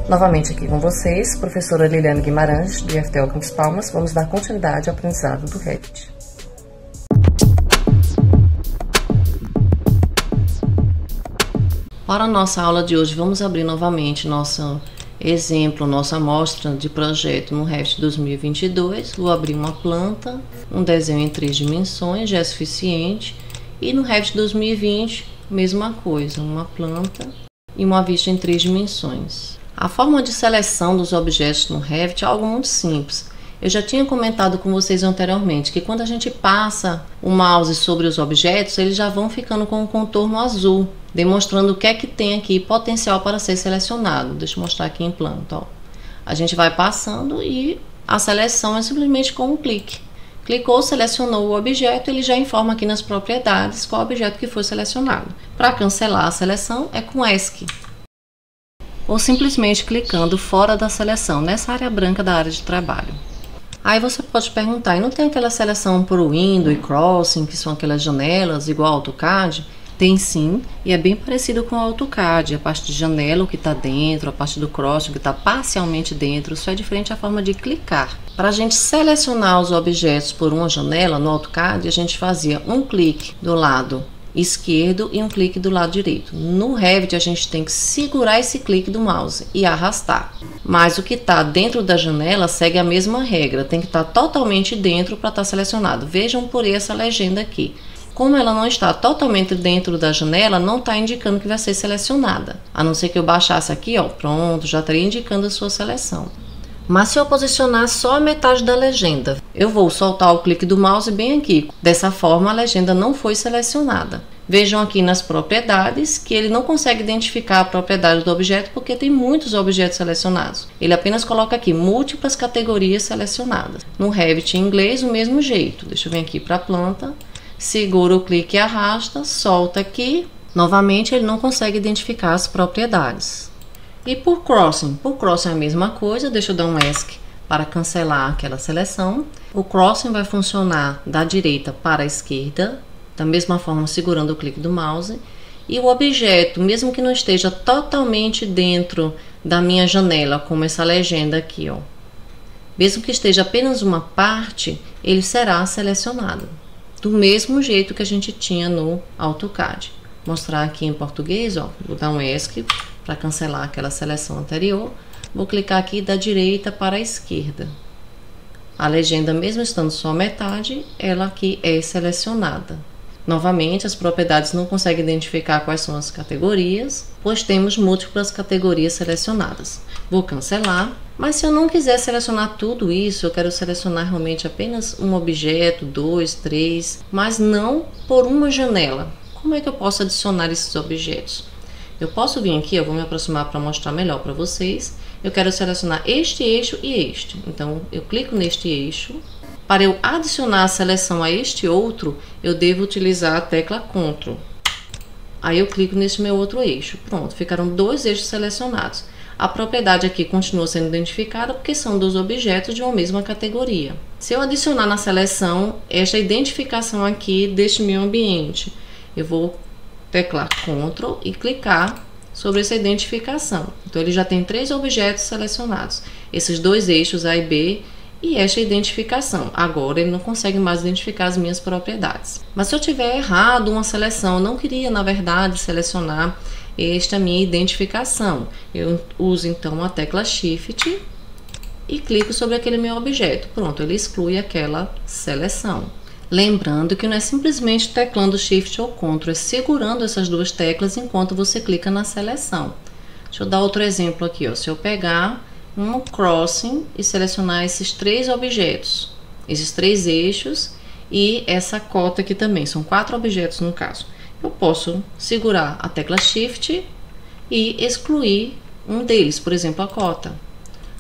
Novamente aqui com vocês, professora Liliane Guimarães, do IFTL Campos Palmas, vamos dar continuidade ao aprendizado do Revit. Para a nossa aula de hoje, vamos abrir novamente nosso exemplo, nossa amostra de projeto no Revit 2022. Vou abrir uma planta, um desenho em 3 dimensões, já é suficiente. E no Revit 2020, mesma coisa, uma planta e uma vista em 3 dimensões. A forma de seleção dos objetos no Revit é algo muito simples. Eu já tinha comentado com vocês anteriormente que quando a gente passa o mouse sobre os objetos, eles já vão ficando com um contorno azul, demonstrando o que é que tem aqui potencial para ser selecionado. Deixa eu mostrar aqui em planta. Ó. A gente vai passando e a seleção é simplesmente com um clique. Clicou, selecionou o objeto, ele já informa aqui nas propriedades qual objeto que foi selecionado. Para cancelar a seleção é com ESC. Ou simplesmente clicando fora da seleção, nessa área branca da área de trabalho. Aí você pode perguntar, e não tem aquela seleção por window e crossing, que são aquelas janelas igual ao AutoCAD? Tem sim, e é bem parecido com o AutoCAD, a parte de janela, o que está dentro, a parte do crossing, o que está parcialmente dentro, só é diferente a forma de clicar. Para a gente selecionar os objetos por uma janela no AutoCAD, a gente fazia um clique do lado esquerdo e um clique do lado direito. No Revit a gente tem que segurar esse clique do mouse e arrastar. Mas o que está dentro da janela segue a mesma regra, tem que estar totalmente dentro para estar selecionado. Vejam por essa legenda aqui. Como ela não está totalmente dentro da janela, não está indicando que vai ser selecionada. A não ser que eu baixasse aqui, ó, pronto, já estaria indicando a sua seleção. Mas se eu posicionar só a metade da legenda, eu vou soltar o clique do mouse bem aqui. Dessa forma, a legenda não foi selecionada. Vejam aqui nas propriedades que ele não consegue identificar a propriedade do objeto porque tem muitos objetos selecionados. Ele apenas coloca aqui múltiplas categorias selecionadas. No Revit em inglês, o mesmo jeito. Deixa eu vir aqui para a planta, segura o clique e arrasta, solta aqui. Novamente, ele não consegue identificar as propriedades. E por crossing é a mesma coisa, deixa eu dar um ESC para cancelar aquela seleção. O crossing vai funcionar da direita para a esquerda, da mesma forma segurando o clique do mouse. E o objeto, mesmo que não esteja totalmente dentro da minha janela, como essa legenda aqui, ó, mesmo que esteja apenas uma parte, ele será selecionado. Do mesmo jeito que a gente tinha no AutoCAD. Vou mostrar aqui em português, ó, vou dar um ESC para cancelar aquela seleção anterior. Vou clicar aqui da direita para a esquerda. A legenda, mesmo estando só metade, ela aqui é selecionada. Novamente, as propriedades não conseguem identificar quais são as categorias, pois temos múltiplas categorias selecionadas. Vou cancelar, mas se eu não quiser selecionar tudo isso, eu quero selecionar realmente apenas um objeto, 2, 3, mas não por uma janela. Como é que eu posso adicionar esses objetos? Eu posso vir aqui, eu vou me aproximar para mostrar melhor para vocês. Eu quero selecionar este eixo e este. Então, eu clico neste eixo. Para eu adicionar a seleção a este outro, eu devo utilizar a tecla Ctrl. Aí eu clico nesse meu outro eixo. Pronto, ficaram 2 eixos selecionados. A propriedade aqui continua sendo identificada porque são 2 objetos de uma mesma categoria. Se eu adicionar na seleção esta identificação aqui deste meu ambiente, eu vou teclar Ctrl e clicar sobre essa identificação. Então ele já tem 3 objetos selecionados, esses 2 eixos A e B e esta identificação. Agora ele não consegue mais identificar as minhas propriedades. Mas se eu tiver errado uma seleção, eu não queria na verdade selecionar esta minha identificação, eu uso então a tecla Shift e clico sobre aquele meu objeto. Pronto, ele exclui aquela seleção. Lembrando que não é simplesmente teclando Shift ou Ctrl, é segurando essas 2 teclas enquanto você clica na seleção. Deixa eu dar outro exemplo aqui, ó. Se eu pegar um crossing e selecionar esses 3 objetos, esses 3 eixos e essa cota aqui também, são 4 objetos no caso. Eu posso segurar a tecla Shift e excluir um deles, por exemplo, a cota.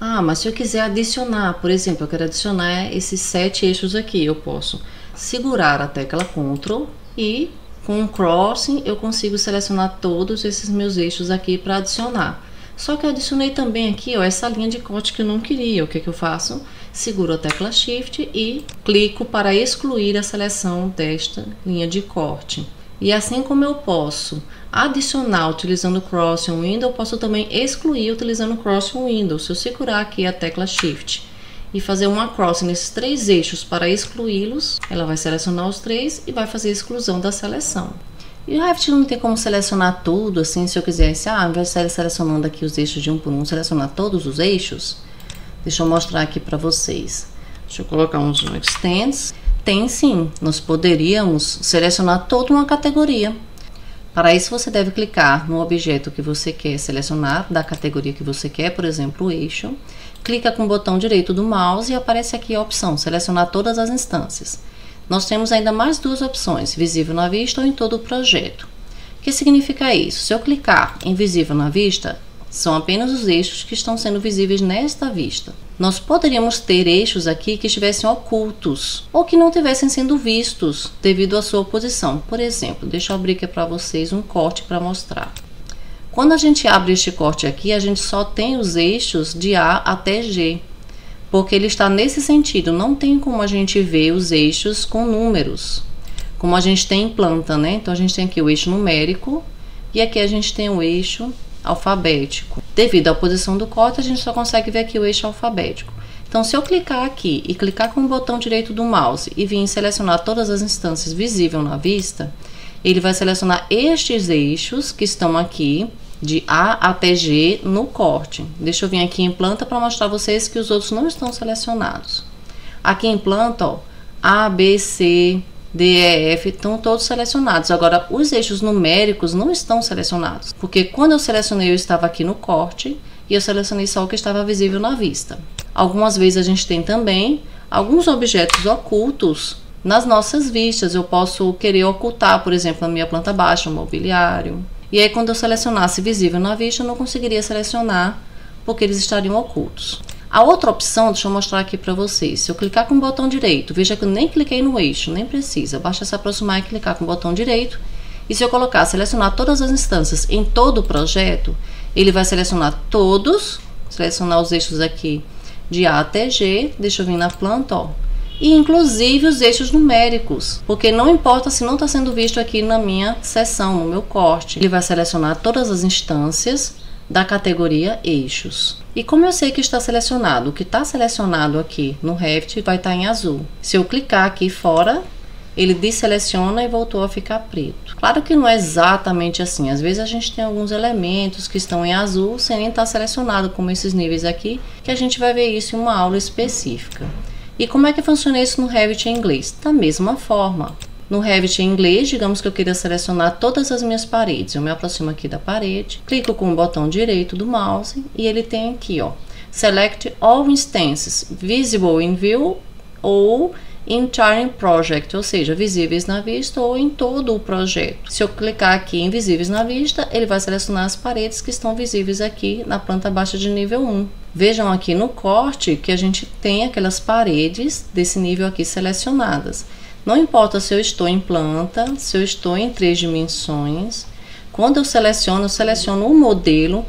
Ah, mas se eu quiser adicionar, por exemplo, eu quero adicionar esses 7 eixos aqui, eu posso segurar a tecla Ctrl e com o crossing eu consigo selecionar todos esses meus eixos aqui para adicionar. Só que eu adicionei também aqui, ó, essa linha de corte que eu não queria. O que que eu faço? Seguro a tecla Shift e clico para excluir a seleção desta linha de corte. E assim como eu posso adicionar utilizando Crossing Window, eu posso também excluir utilizando Crossing Window. Se eu segurar aqui a tecla Shift e fazer uma cross nesses 3 eixos para excluí-los, ela vai selecionar os 3 e vai fazer a exclusão da seleção. E o Revit não tem como selecionar tudo, assim, se eu quisesse, ao invés de selecionando aqui os eixos de um por um, selecionar todos os eixos. Deixa eu mostrar aqui para vocês. Deixa eu colocar um Zoom Extends. Tem sim, nós poderíamos selecionar toda uma categoria. Para isso, você deve clicar no objeto que você quer selecionar, da categoria que você quer, por exemplo, o eixo. Clica com o botão direito do mouse e aparece aqui a opção, selecionar todas as instâncias. Nós temos ainda mais 2 opções, visível na vista ou em todo o projeto. O que significa isso? Se eu clicar em visível na vista, são apenas os eixos que estão sendo visíveis nesta vista. Nós poderíamos ter eixos aqui que estivessem ocultos ou que não estivessem sendo vistos devido à sua posição. Por exemplo, deixa eu abrir aqui para vocês um corte para mostrar. Quando a gente abre este corte aqui, a gente só tem os eixos de A até G, porque ele está nesse sentido, não tem como a gente ver os eixos com números, como a gente tem em planta, né? Então a gente tem aqui o eixo numérico e aqui a gente tem o eixo alfabético. Devido à posição do corte, a gente só consegue ver aqui o eixo alfabético. Então, se eu clicar aqui e clicar com o botão direito do mouse e vir selecionar todas as instâncias visíveis na vista, ele vai selecionar estes eixos que estão aqui, de A até G, no corte. Deixa eu vir aqui em planta para mostrar a vocês que os outros não estão selecionados. Aqui em planta, ó, A, B, C, D, E, F estão todos selecionados. Agora, os eixos numéricos não estão selecionados, porque quando eu selecionei, eu estava aqui no corte e eu selecionei só o que estava visível na vista. Algumas vezes a gente tem também alguns objetos ocultos nas nossas vistas. Eu posso querer ocultar, por exemplo, na minha planta baixa, o mobiliário. E aí, quando eu selecionasse visível na vista, eu não conseguiria selecionar, porque eles estariam ocultos. A outra opção, deixa eu mostrar aqui para vocês. Se eu clicar com o botão direito, veja que eu nem cliquei no eixo, nem precisa. Basta se aproximar e clicar com o botão direito. E se eu colocar, selecionar todas as instâncias em todo o projeto, ele vai selecionar todos, selecionar os eixos aqui de A até G. Deixa eu vir na planta, ó. E inclusive os eixos numéricos, porque não importa se não está sendo visto aqui na minha seção, no meu corte. Ele vai selecionar todas as instâncias da categoria eixos. E como eu sei que está selecionado, o que está selecionado aqui no Revit vai estar em azul. Se eu clicar aqui fora, ele deseleciona e voltou a ficar preto. Claro que não é exatamente assim, às vezes a gente tem alguns elementos que estão em azul sem nem estar selecionado, como esses níveis aqui, que a gente vai ver isso em uma aula específica. E como é que funciona isso no Revit em inglês? Da mesma forma. No Revit em inglês, digamos que eu queira selecionar todas as minhas paredes. Eu me aproximo aqui da parede, clico com o botão direito do mouse e ele tem aqui, ó, Select all instances, visible in view ou entire project, ou seja, visíveis na vista ou em todo o projeto. Se eu clicar aqui em visíveis na vista, ele vai selecionar as paredes que estão visíveis aqui na planta baixa de nível 1. Vejam aqui no corte que a gente tem aquelas paredes desse nível aqui selecionadas. Não importa se eu estou em planta, se eu estou em 3 dimensões. Quando eu seleciono o modelo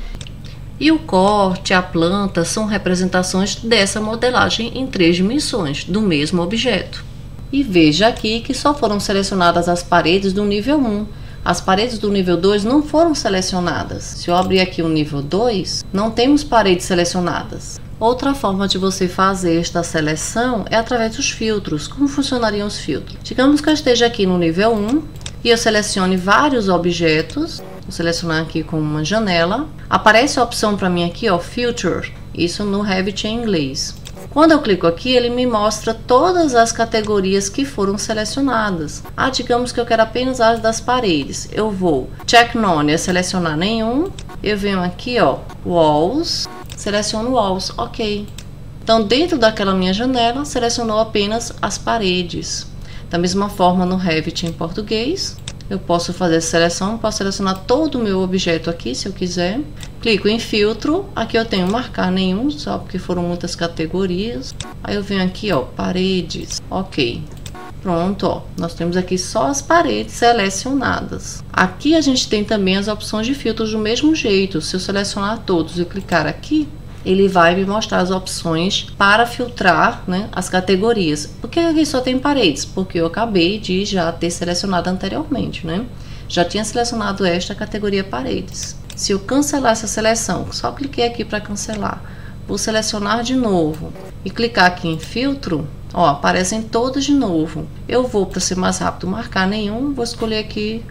e o corte, a planta são representações dessa modelagem em 3 dimensões do mesmo objeto. E veja aqui que só foram selecionadas as paredes do nível 1. As paredes do nível 2 não foram selecionadas. Se eu abrir aqui o nível 2, não temos paredes selecionadas. Outra forma de você fazer esta seleção é através dos filtros. Como funcionariam os filtros? Digamos que eu esteja aqui no nível 1 e eu selecione vários objetos. Vou selecionar aqui com uma janela. Aparece a opção para mim aqui, ó, Filter. Isso no Revit em inglês. Quando eu clico aqui, ele me mostra todas as categorias que foram selecionadas. Digamos que eu quero apenas as das paredes. Eu vou Check None, é selecionar nenhum. Eu venho aqui, ó, Walls, seleciono Walls, ok. Então, dentro daquela minha janela, selecionou apenas as paredes. Da mesma forma, no Revit em português, eu posso fazer essa seleção, posso selecionar todo o meu objeto aqui, se eu quiser. Clico em filtro, aqui eu tenho marcar nenhum, só porque foram muitas categorias. Aí eu venho aqui, ó, paredes, ok. Pronto, ó, nós temos aqui só as paredes selecionadas. Aqui a gente tem também as opções de filtros do mesmo jeito. Se eu selecionar todos e clicar aqui, ele vai me mostrar as opções para filtrar, né, as categorias. Por que aqui só tem paredes? Porque eu acabei de já ter selecionado anteriormente, né? já tinha selecionado esta categoria paredes. Se eu cancelar essa seleção, só cliquei aqui para cancelar, vou selecionar de novo e clicar aqui em filtro, ó, aparecem todos de novo. Eu vou, para ser mais rápido, marcar nenhum, vou escolher aqui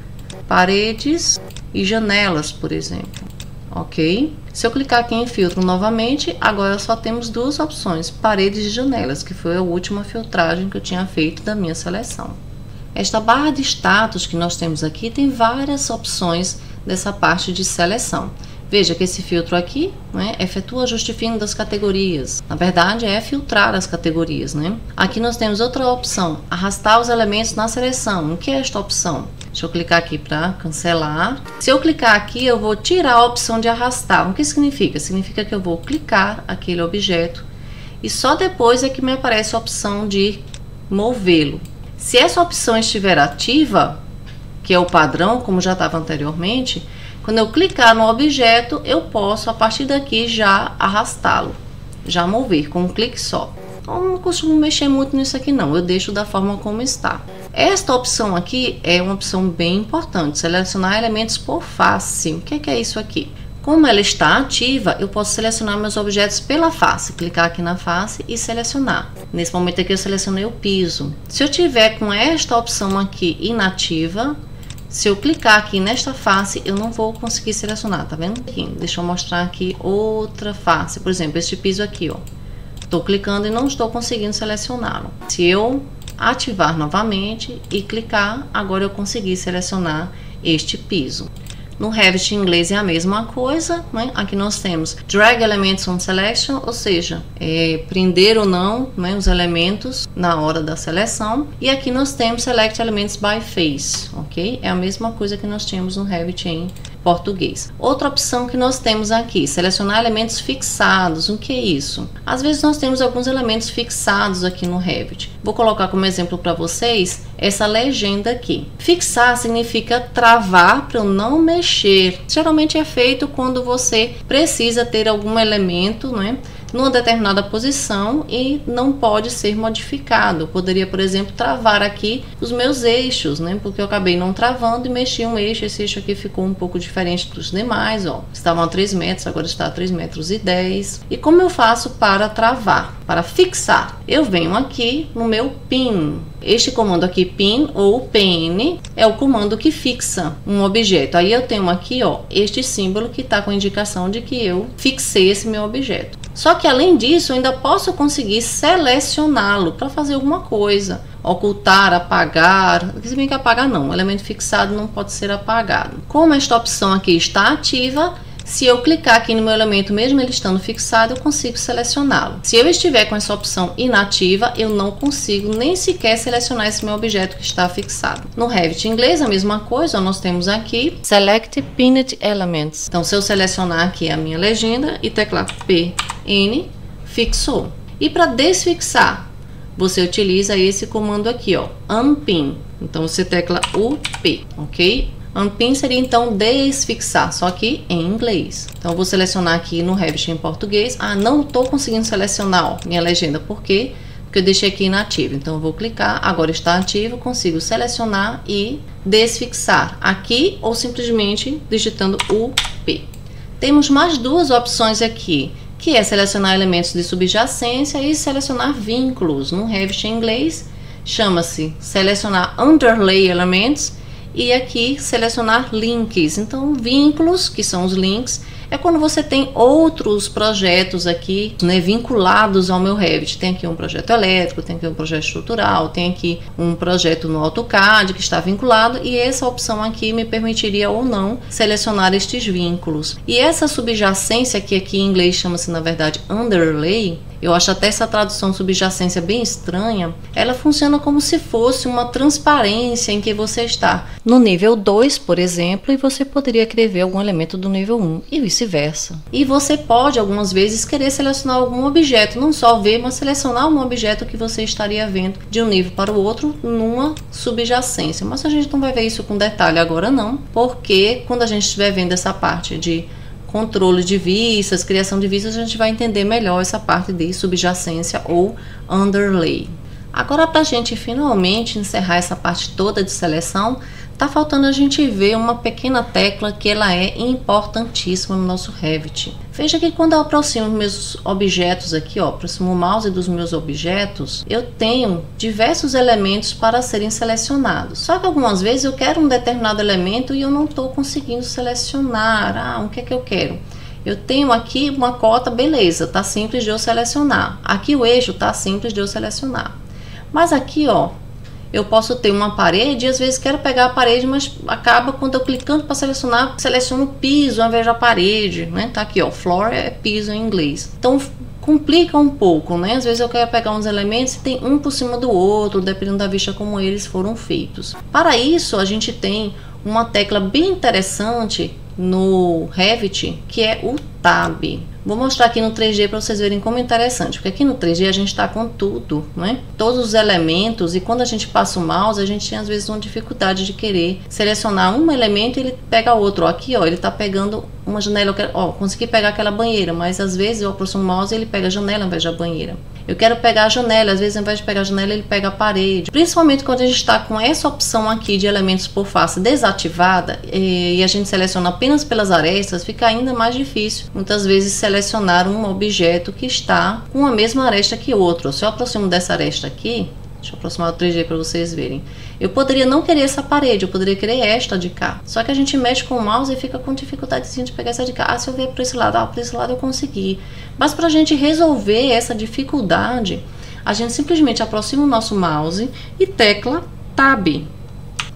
paredes e janelas, por exemplo, ok? Se eu clicar aqui em filtro novamente, agora só temos duas opções, paredes e janelas, que foi a última filtragem que eu tinha feito da minha seleção. Esta barra de status que nós temos aqui tem várias opções dessa parte de seleção. Veja que esse filtro aqui, né, efetua ajuste fino das categorias. Na verdade, é filtrar as categorias, né? Aqui nós temos outra opção, arrastar os elementos na seleção. O que é esta opção? Deixa eu clicar aqui para cancelar. Se eu clicar aqui, eu vou tirar a opção de arrastar. O que significa? Significa que eu vou clicar aquele objeto e só depois é que me aparece a opção de movê-lo. Se essa opção estiver ativa, que é o padrão, como já estava anteriormente, quando eu clicar no objeto, eu posso, a partir daqui, já arrastá-lo, já mover com um clique só. Eu não costumo mexer muito nisso aqui não, eu deixo da forma como está. Esta opção aqui é uma opção bem importante, selecionar elementos por face. O que é isso aqui? Como ela está ativa, eu posso selecionar meus objetos pela face, clicar aqui na face e selecionar. Nesse momento aqui eu selecionei o piso. Se eu tiver com esta opção aqui inativa, se eu clicar aqui nesta face, eu não vou conseguir selecionar, tá vendo? Aqui, deixa eu mostrar aqui outra face, por exemplo, este piso aqui, ó. Estou clicando e não estou conseguindo selecioná-lo. Se eu ativar novamente e clicar, agora eu consegui selecionar este piso. No Revit em inglês é a mesma coisa, né? Aqui nós temos Drag Elements on Selection, ou seja, prender ou não, né, os elementos na hora da seleção. E aqui nós temos Select Elements by Face, ok? É a mesma coisa que nós tínhamos no Revit em português. Outra opção que nós temos aqui, selecionar elementos fixados. O que é isso? Às vezes nós temos alguns elementos fixados aqui no Revit. Vou colocar como exemplo para vocês essa legenda aqui. Fixar significa travar para eu não mexer. Geralmente é feito quando você precisa ter algum elemento, né, numa determinada posição e não pode ser modificado. Eu poderia, por exemplo, travar aqui os meus eixos, né? Porque eu acabei não travando e mexi um eixo. Esse eixo aqui ficou um pouco diferente dos demais, ó. Estavam a 3 metros, agora está a 3,10 metros. E como eu faço para travar, para fixar? Eu venho aqui no meu pin. Este comando aqui, pin ou pn, é o comando que fixa um objeto. Aí eu tenho aqui, ó, este símbolo que está com a indicação de que eu fixei esse meu objeto. Só que além disso, eu ainda posso conseguir selecioná-lo para fazer alguma coisa. Ocultar, apagar, se bem que apagar não, o elemento fixado não pode ser apagado. Como esta opção aqui está ativa, se eu clicar aqui no meu elemento, mesmo ele estando fixado, eu consigo selecioná-lo. Se eu estiver com essa opção inativa, eu não consigo nem sequer selecionar esse meu objeto que está fixado. No Revit em inglês, a mesma coisa, nós temos aqui Select Pinned Elements. Então, se eu selecionar aqui a minha legenda e teclar PN, fixou. E para desfixar, você utiliza esse comando aqui, ó, Unpin. Então, você tecla UP, ok? Unpin seria então desfixar, só que em inglês. Então eu vou selecionar aqui no Revit em português. Ah, não estou conseguindo selecionar, ó, minha legenda. Por quê? Porque eu deixei aqui inativo. Então eu vou clicar, agora está ativo, consigo selecionar e desfixar aqui ou simplesmente digitando UP. Temos mais duas opções aqui, que é selecionar elementos de subjacência e selecionar vínculos. No Revit em inglês chama-se selecionar Underlay Elements e aqui selecionar links. Então vínculos, que são os links, é quando você tem outros projetos aqui, né, vinculados ao meu Revit. Tem aqui um projeto elétrico, tem aqui um projeto estrutural, tem aqui um projeto no AutoCAD que está vinculado, e essa opção aqui me permitiria ou não selecionar estes vínculos. E essa subjacência, que aqui em inglês chama-se na verdade underlay, eu acho até essa tradução subjacência bem estranha, ela funciona como se fosse uma transparência em que você está no nível 2, por exemplo, e você poderia querer ver algum elemento do nível 1 e vice-versa. E você pode algumas vezes querer selecionar algum objeto, não só ver, mas selecionar um objeto que você estaria vendo de um nível para o outro numa subjacência. Mas a gente não vai ver isso com detalhe agora não, porque quando a gente estiver vendo essa parte de controle de vistas, criação de vistas, a gente vai entender melhor essa parte de subjacência ou underlay. Agora, para a gente finalmente encerrar essa parte toda de seleção, Tá faltando a gente ver uma pequena tecla que ela é importantíssima no nosso Revit. Veja que quando eu aproximo meus objetos aqui, ó, aproximo o mouse dos meus objetos, eu tenho diversos elementos para serem selecionados. Só que algumas vezes eu quero um determinado elemento e eu não estou conseguindo selecionar. O que é que eu quero? Eu tenho aqui uma cota, beleza, tá simples de eu selecionar. Aqui o eixo tá simples de eu selecionar. Mas aqui, ó, eu posso ter uma parede e às vezes quero pegar a parede, mas acaba quando eu clicando para selecionar, seleciono o piso ao invés da parede, né? Tá aqui, ó, floor é piso em inglês. Então complica um pouco, né? Às vezes eu quero pegar uns elementos e tem um por cima do outro, dependendo da vista como eles foram feitos. Para isso, a gente tem uma tecla bem interessante no Revit, que é o Tab. Vou mostrar aqui no 3D para vocês verem como é interessante, porque aqui no 3D a gente está com tudo, né? Todos os elementos, e quando a gente passa o mouse, a gente tem às vezes uma dificuldade de querer selecionar um elemento e ele pega outro. Ó, aqui, ó, ele está pegando uma janela, consegui pegar aquela banheira, mas às vezes eu aproximo o mouse e ele pega a janela ao invés da banheira. Eu quero pegar a janela, às vezes ao invés de pegar a janela ele pega a parede. Principalmente quando a gente está com essa opção aqui de elementos por face desativada e a gente seleciona apenas pelas arestas, fica ainda mais difícil muitas vezes selecionar um objeto que está com a mesma aresta que outro. Se eu aproximo dessa aresta aqui, deixa eu aproximar o 3D para vocês verem. Eu poderia não querer essa parede, eu poderia querer esta de cá. Só que a gente mexe com o mouse e fica com dificuldade de pegar essa de cá. Se eu ver por esse lado, por esse lado eu consegui. Mas para a gente resolver essa dificuldade, a gente simplesmente aproxima o nosso mouse e tecla Tab.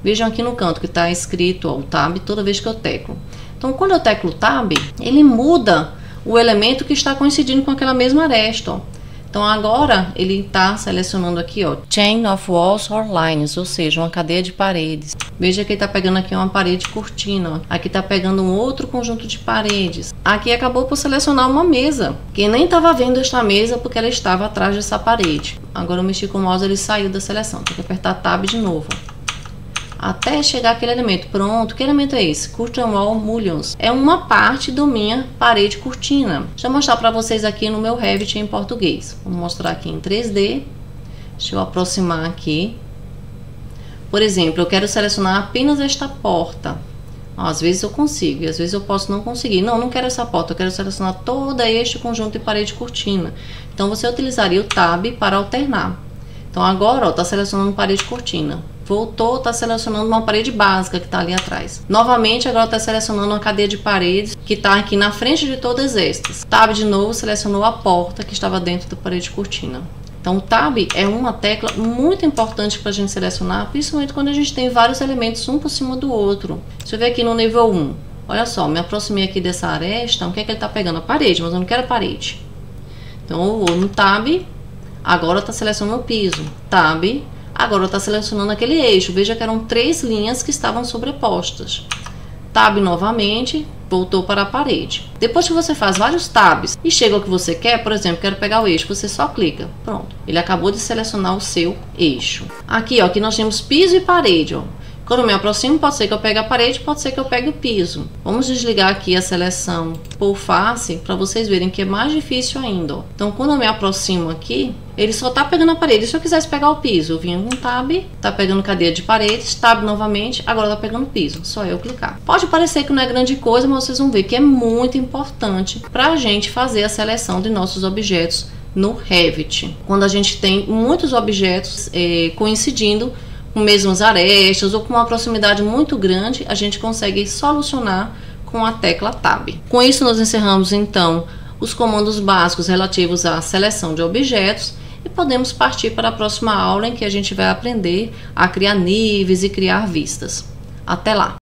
Vejam aqui no canto que está escrito, ó, o Tab toda vez que eu teclo. Então quando eu teclo Tab, ele muda o elemento que está coincidindo com aquela mesma aresta, ó. Então agora ele está selecionando aqui, ó, Chain of Walls or Lines, ou seja, uma cadeia de paredes. Veja que ele está pegando aqui uma parede cortina, ó. Aqui está pegando um outro conjunto de paredes. Aqui acabou por selecionar uma mesa, que nem estava vendo esta mesa porque ela estava atrás dessa parede. Agora eu mexi com o mouse, ele saiu da seleção. Tem que apertar Tab de novo, ó, até chegar aquele elemento. Pronto, que elemento é esse? Curtain Wall Mullions. É uma parte da minha parede cortina. Deixa eu mostrar para vocês aqui no meu Revit em português. Vou mostrar aqui em 3D. Deixa eu aproximar aqui. Por exemplo, eu quero selecionar apenas esta porta. Às vezes eu consigo e às vezes eu posso não conseguir. Não quero essa porta, eu quero selecionar todo este conjunto de parede cortina. Então você utilizaria o Tab para alternar. Então agora está selecionando parede cortina. Voltou, está selecionando uma parede básica que está ali atrás. Novamente, agora está selecionando uma cadeia de paredes que está aqui na frente de todas estas. Tab de novo, selecionou a porta que estava dentro da parede cortina. Então, o Tab é uma tecla muito importante para a gente selecionar, principalmente quando a gente tem vários elementos um por cima do outro. Deixa eu ver aqui no nível 1. Olha só, me aproximei aqui dessa aresta. O que é que ele está pegando? A parede, mas eu não quero a parede. Então, eu vou no Tab, agora está selecionando o piso. Tab. Agora está selecionando aquele eixo. Veja que eram 3 linhas que estavam sobrepostas. Tab novamente, voltou para a parede. Depois que você faz vários tabs e chega ao que você quer, por exemplo, quero pegar o eixo, você só clica. Pronto, ele acabou de selecionar o seu eixo. Aqui, ó, aqui nós temos piso e parede, ó. Quando eu me aproximo, pode ser que eu pegue a parede, pode ser que eu pegue o piso. Vamos desligar aqui a seleção por face para vocês verem que é mais difícil ainda, ó. Então, quando eu me aproximo aqui, ele só tá pegando a parede. Se eu quisesse pegar o piso, eu vinha com Tab, tá pegando cadeia de paredes, Tab novamente, agora tá pegando piso. Só eu clicar. Pode parecer que não é grande coisa, mas vocês vão ver que é muito importante para a gente fazer a seleção de nossos objetos no Revit. Quando a gente tem muitos objetos coincidindo com mesmas arestas ou com uma proximidade muito grande, a gente consegue solucionar com a tecla Tab. Com isso, nós encerramos então os comandos básicos relativos à seleção de objetos e podemos partir para a próxima aula em que a gente vai aprender a criar níveis e criar vistas. Até lá!